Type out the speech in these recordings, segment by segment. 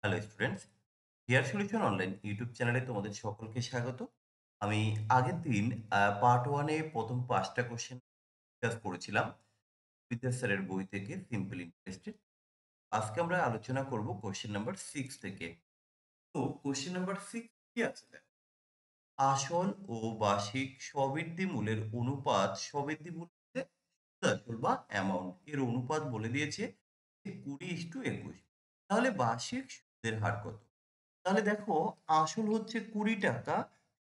Hello students, here solution online YouTube চ্যানেলে তোমাদের সকলকে স্বাগত। আমি আগের দিন পার্ট ওয়ানে প্রথম 5টা কোশ্চেন ডিসকাস করেছিলাম বিদ্যা স্যারের বই থেকে সিম্পল ইন্টারেস্টেড। আজকে আমরা আলোচনা করব কোশ্চেন নাম্বার 6 থেকে। তো কোশ্চেন নাম্বার 6 কি আছে দেখো। আসল ও বার্ষিক স্ববৃদ্ধি মূলের অনুপাত স্ববৃদ্ধি মূল হচ্ছে সুদ আসল বা অ্যামাউন্ট এর অনুপাত বলে দিয়েছে 20:21। তাহলে বার্ষিক সুদের হার কত? তাহলে দেখো, আসল হচ্ছে 20 টাকা,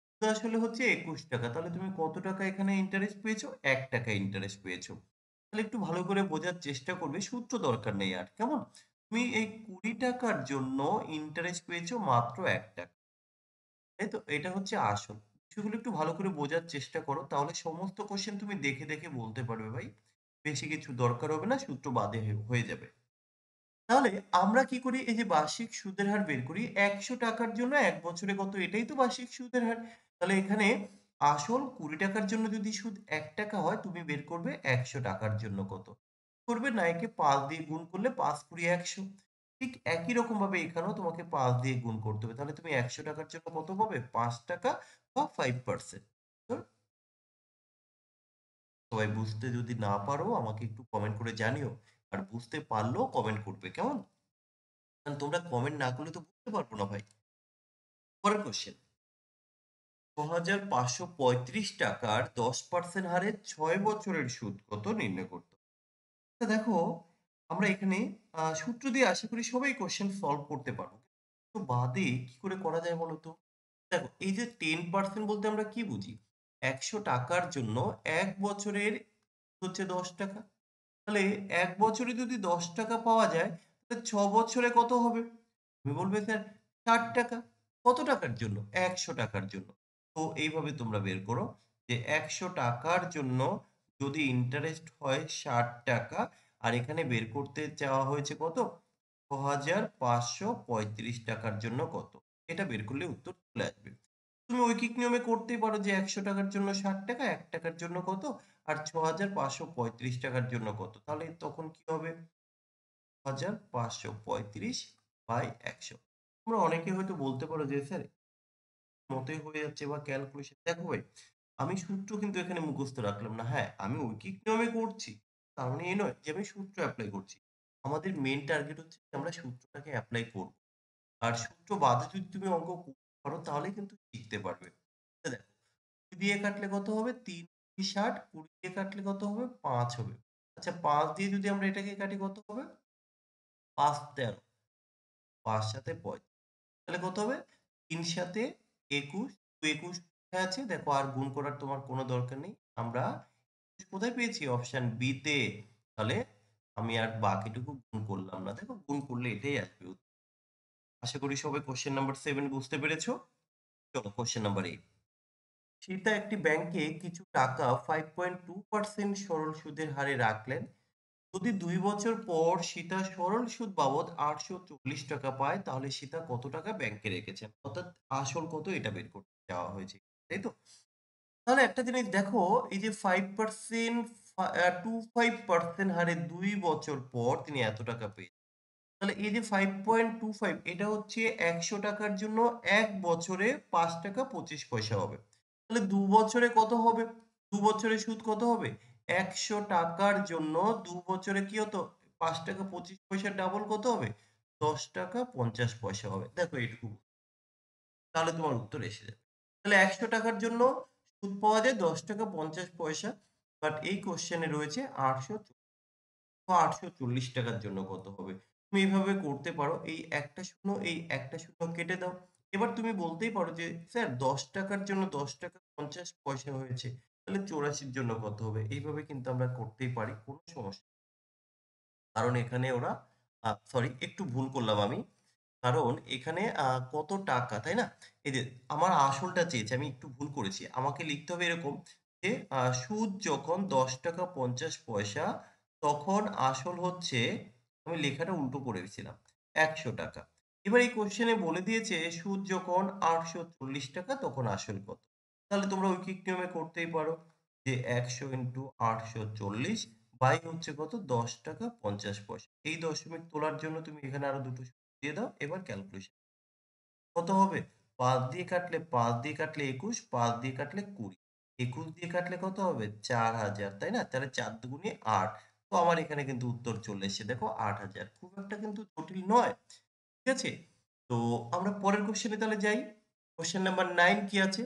সুদ আসলে হচ্ছে 21 টাকা। তাহলে তুমি কত টাকা এখানে ইন্টারেস্ট পেয়েছো? 1 টাকা ইন্টারেস্ট পেয়েছো। তাহলে একটু ভালো করে বোঝার চেষ্টা করবে, সূত্র দরকার নেই আর, কেমন? তুমি এই 20 টাকার জন্য ইন্টারেস্ট পেয়েছো মাত্র 1 টাকা। তাই তো, এটা হচ্ছে আসল। বিষয়গুলো একটু ভালো করে বোঝার চেষ্টা করো, তাহলে সমস্ত কোশ্চেন তুমি দেখে দেখে বলতে পারবে ভাই। বেশি কিছু দরকার হবে না, সূত্র বাদে হয়ে যাবে। তাহলে আমরা কি করি, এই যে বার্ষিক সুদের হার বের করি 100 টাকার জন্য 1 বছরে কত, এটাই তো বার্ষিক সুদের হার। তাহলে এখানে আসল 20 টাকার জন্য যদি সুদ 1 টাকা হয়, তুমি বের করবে 100 টাকার জন্য কত করবে, না একে 5 দিয়ে গুণ করলে 5×100। ঠিক একই রকম ভাবে এখানেও তোমাকে 5 দিয়ে গুণ করতে হবে। তাহলে তুমি 100 টাকার জন্য কত পাবে? 5 টাকা বা 5%। সবাই বুঝতে যদি না পারো আমাকে একটু কমেন্ট করে জানিও, আর বুঝতে পারলেও কমেন্ট করবে, কেমন? কারণ তোমরা কমেন্ট না করলে তো বুঝতে পারবো না ভাই। পরের কোশ্চেন, 6,535 টাকার 10% হারে 6 বছরের সুদ কত নির্ণয় করতে হবে। তা দেখো, আমরা এখানে সূত্র দিয়ে আশা করি সবাই কোশ্চেন সলভ করতে পারবো। তো বাদে কি করে করা যায় বলো তো? দেখো, এই যে 10% বলতে আমরা কি বুঝি? 100 টাকার জন্য 1 বছরের হচ্ছে 10 টাকা। তাহলে 1 বছরে যদি 10 টাকা পাওয়া যায়, তাহলে 6 বছরে কত হবে? তুমি বলবে স্যার 60 টাকা। কত টাকার জন্য? 100 টাকার জন্য। তো এইভাবে তোমরা বের করো যে 100 টাকার জন্য যদি ইন্টারেস্ট হয় 60 টাকা, আর এখানে বের করতে চাওয়া হয়েছে কত? 6,535 টাকার জন্য কত? এটা বের করলে উত্তর চলে আসবে। তুমি ঐকিক নিয়মে করতেই পারো যে 100 টাকার জন্য 60 টাকা, 1 টাকার জন্য কত, আর 6,535 টাকার জন্য কত। তাহলে তখন কি হবে? 6,535/100। তোমরা অনেকে হয়তো বলতে পারো যে স্যার মতোই হয়ে যাচ্ছে বা ক্যালকুলেশন। দেখো ভাই, আমি সূত্র কিন্তু এখানে মুখস্থ রাখলাম না। হ্যাঁ, আমি ঐকিক নিয়মে করছি, তার মানে এই নয় যে আমি সূত্র অ্যাপ্লাই করছি। আমাদের মেইন টার্গেট হচ্ছে যে আমরা সূত্রটাকে অ্যাপ্লাই করব। আর সূত্র বাদে যদি তুমি অঙ্ক করতে পারো তাহলে কিন্তু শিখতে পারবে। দেখো, ২ দিয়ে কাটলে কত হবে? ৩ × ৬০, ২০ দিয়ে কাটলে কত হবে? ৫ হবে। আচ্ছা, ৫ দিয়ে যদি আমরা এটাকে কাটি কত হবে? ৫ ১৩, ৫ ৭ ৩৫। তাহলে কত হবে? ৩ ৭ ২১, ২১ কোথায় আছে? দেখো, আর গুণ করার তোমার কোনো দরকার নেই। আমরা ২১ কোথায় পেয়েছি? অপশন বি তে। তাহলে আমি আর বাকিটুকু গুণ করলাম না। দেখো, গুণ করলে এটাই আসবে উত্তর। আশা করি সবাই কোশ্চেন নাম্বার 7 বুঝতে পেরেছো। চলো কোশ্চেন নাম্বার 8। সীতা একটি ব্যাংকে কিছু টাকা 5.2% সরল সুদের হারে রাখলেন। যদি ২ বছর পর সীতা সরল সুদ বাবদ ৮৪০ টাকা পায়, তাহলে সীতা কত টাকা ব্যাংকে রেখেছেন? অর্থাৎ আসল কত, এটা বের করতে চাওয়া হয়েছে, তাই তো? তাহলে একটা জিনিস দেখো, এই যে 5% 25% হারে ২ বছর পর তিনি এত টাকা পেয়েছেন। তাহলে এই যে 5.25, এটা হচ্ছে ১০০ টাকার জন্য ১ বছরে ৫ টাকা ২৫ পয়সা হবে। তাহলে ২ বছরে কত হবে? ২ বছরে সুদ কত হবে? ১০০ টাকার জন্য ২ বছরে কি হতো? ৫ টাকা ২৫ পয়সার ডাবল কত হবে? ১০ টাকা ৫০ পয়সা হবে। দেখো এইটুকু, তাহলে তোমার উত্তর এসে যাবে। তাহলে ১০০ টাকার জন্য সুদ পাওয়া যায় ১০ টাকা ৫০ পয়সা। বাট এই কোশ্চেনে রয়েছে ৮৪০ টাকার জন্য কত হবে? তুমি এভাবে করতে পারো। এই একটা শূন্য, এই একটা শূন্য কেটে দাও। এবার তুমি বলতেই পারো যে স্যার ১০ টাকার জন্য ১০ টাকা ৫০ পয়সা হয়েছে। তাহলে ৮৪ র জন্য কত হবে? এইভাবে কিন্তু আমরা করতেই পারি। কোনো সমস্যা নেই। কারণ এখানে ওরা সরি, একটু ভুল করলাম আমি। কারণ এখানে কত টাকা, তাই না? এই যে আমার আসলটা চেয়েছে, আমি একটু ভুল করেছি। আমাকে লিখতে হবে এরকম যে সুদ যখন ১০ টাকা ৫০ পয়সা, তখন আসল হচ্ছে, আমি লেখাটা উল্টো করেছিলাম, ১০০ টাকা। এবার এই কোয়েশ্চেনে বলে দিয়েছে সুদ যখন ৮৪০ টাকা, তখন আসল কত? তাহলে তোমরা ঐকিক নিয়মে করতেই পারো যে ১০০ × ৮৪০ বাই হচ্ছে কত? ১০ টাকা ৫০ পয়সা। এই দশমিক তোলার জন্য তুমি এখানে আরো দুটো দিয়ে দাও, এবার ক্যালকুলেশন কত হবে? ৫ দিয়ে কাটলে ৫ দিয়ে কাটলে ২১, ৫ দিয়ে কাটলে ২০। ২১ দিয়ে কাটলে কত হবে? ৪,০০০, তাই না? তাহলে ৪ দুগুণে ৮। তো আমার এখানে কিন্তু উত্তর চলে এসেছে। দেখো ৮,০০০। খুব একটা কিন্তু জটিল নয়। ঠিক আছে? তো আমরা পরের কোশ্চেনে তাহলে যাই। কোশ্চেন নাম্বার 9 কি আছে?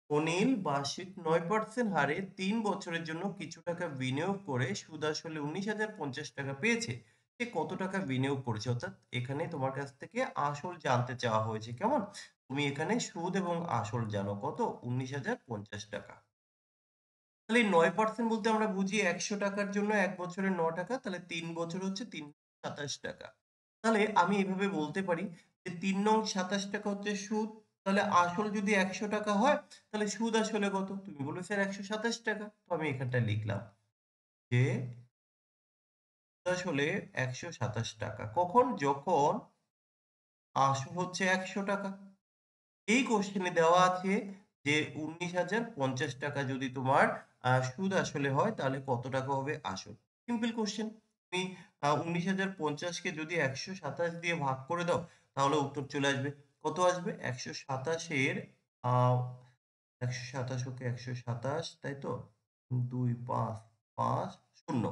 অনিল বার্ষিক ৯% হারে ৩ বছরের জন্য কিছু টাকা বিনিয়োগ করে সুদ আসলে ৳১৯,০৫০ পেয়েছে। সে কত টাকা বিনিয়োগ করেছে? অর্থাৎ এখানে তোমার কাছ থেকে আসল জানতে চাওয়া হয়েছে। কেমন? তুমি এখানে সুদ এবং আসল জানো কত? ৳১৯,০৫০। তাহলে এই ৯% বলতে আমরা বুঝি ৳১০০ জন্য ১ বছরে ৳৯। তাহলে ৩ বছর হচ্ছে ৳৩,০২৭। তাহলে আমি এভাবে বলতে পারি যে ৩ নং ৳২৭ হচ্ছে সুদ। তাহলে আসল যদি ৳১০০ হয়, তাহলে সুদ আসলে কত? তুমি বলবে স্যার ৳১২৭। তো আমি এখানটায় লিখলাম যে সুদ আসলে ৳১২৭। কখন? যখন আসল হচ্ছে ৳১০০। এই কোশ্চেনে দেওয়া আছে যে ৳১৯,০৫০ যদি তোমার সুদ আসলে হয় তাহলে কত টাকা হবে আসল? Simple question. তুমি ১৯,০৫০ কে যদি ১২৭ দিয়ে ভাগ করে দাও তাহলে উত্তর চলে আসবে। কত আসবে? ১২৭ এর আ ১২৭ ওকে ১২৭ তাই তো? ২, ৫, ৫, ০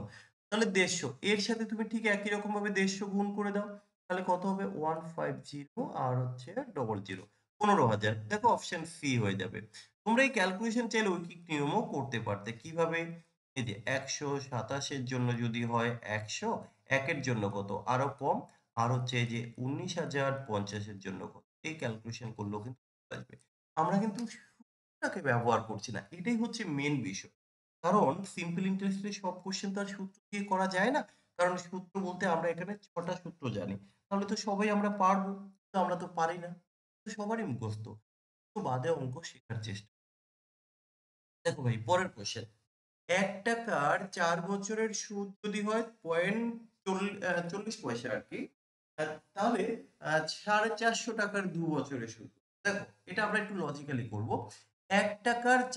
তাহলে ১৫০ এর সাথে তুমি ঠিক একই রকমভাবে ১৫০ গুণ করে দাও। তাহলে কত হবে? 150 আর হচ্ছে 00 ১৫,০০০ দেখো অপশন সি হয়ে যাবে। তোমরা এই ক্যালকুলেশন চাইলে ঐকিক নিয়মও করতে পারতে। কিভাবে? এই যে ১২৭ এর জন্য যদি হয় ১০০, ১ এর জন্য কত? আরো কম। আর হচ্ছে এই যে ১৯,০৫০ এর জন্য কত? এই ক্যালকুলেশন করলেও কিন্তু আসবে। আমরা কিন্তু সূত্রটাকে ব্যবহার করছি না। এটাই হচ্ছে মেইন বিষয়। কারণ সিম্পল ইন্টারেস্ট এর সব কোয়েশ্চেন তো আর সূত্র দিয়ে করা যায় না। কারণ সূত্র বলতে আমরা এখানে ৬ টা সূত্র জানি। তাহলে তো সবাই আমরা পারব। কিন্তু আমরা তো পারি না। তো সবারই মুখস্থ। তো বাদে অঙ্ক শেখার চেষ্টা। দেখো ভাই পরের কোয়েশ্চেন। ৳১ ৪ বছরের সুদ যদি হয় পয়েন্ট ৪০ পয়সা আরকি। আ তাহলে ৳৪৫০ র ২ বছরের সুদ। দেখো এটা আমরা একটু লজিক্যালি করব। ৳১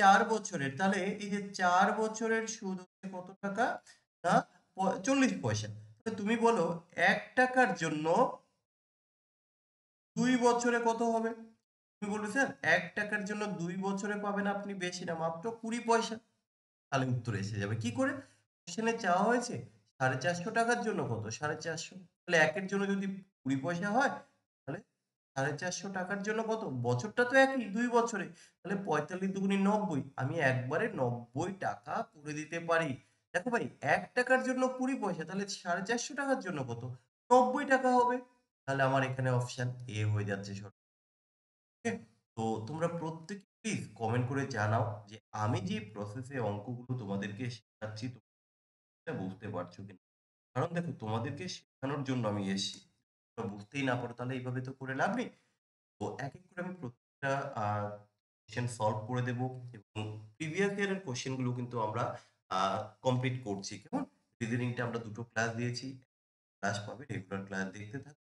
৪ বছরের তাহলে এই যে ৪ বছরের সুদ হচ্ছে কত টাকা? না ৪০ পয়সা। তাহলে তুমি বলো ৳১ র জন্য ২ বছরে কত হবে? তুমি বলবে স্যার ৳১ র জন্য ২ বছরে পাবেন আপনি বেশি না মাত্র ২০ পয়সা। তাহলে উত্তর এসে যাবে। কি করে? কোশ্চেনে চাওয়া হয়েছে ৳৪৫০ জন্য কত? ৪৫০ তাহলে ১ এর জন্য যদি ২০ পয়সা হয়, তাহলে ৳৪৫০ জন্য কত? বছরটা তো একই ২ বছরে। তাহলে ৪৫ দুগুণে ৯০ আমি একবারে ৳৯০ করে দিতে পারি। দেখো ভাই ৳১ র জন্য ২০ পয়সা তাহলে ৳৪৫০ জন্য কত? ৳৯০ হবে। তাহলে আমার এখানে অপশন এ হয়ে যাচ্ছে সঠিক। ওকে? তো তোমরা প্রত্যেকে প্লিজ কমেন্ট করে জানাও যে আমি যে প্রসেসে অঙ্কগুলো তোমাদেরকে শেখাচ্ছি তোমরা বুঝতে পারছো কিনা। কারণ দেখো তোমাদেরকে শেখানোর জন্য আমি এসেছি। তোমরা বুঝতেই না পারো তাহলে এইভাবে তো করে লাভ নেই। তো এক, এক করে আমি প্রত্যেকটা আ কোয়েশ্চেন সলভ করে দেব এবং প্রিভিয়াস ইয়ারের কোয়েশ্চেন গুলো কিন্তু আমরা আ কমপ্লিট করছি। কেমন? রিজনিংটা আমরা ২ টো ক্লাস দিয়েছি। ক্লাস পাবে রেগুলার ক্লাস দেখতে থাকো।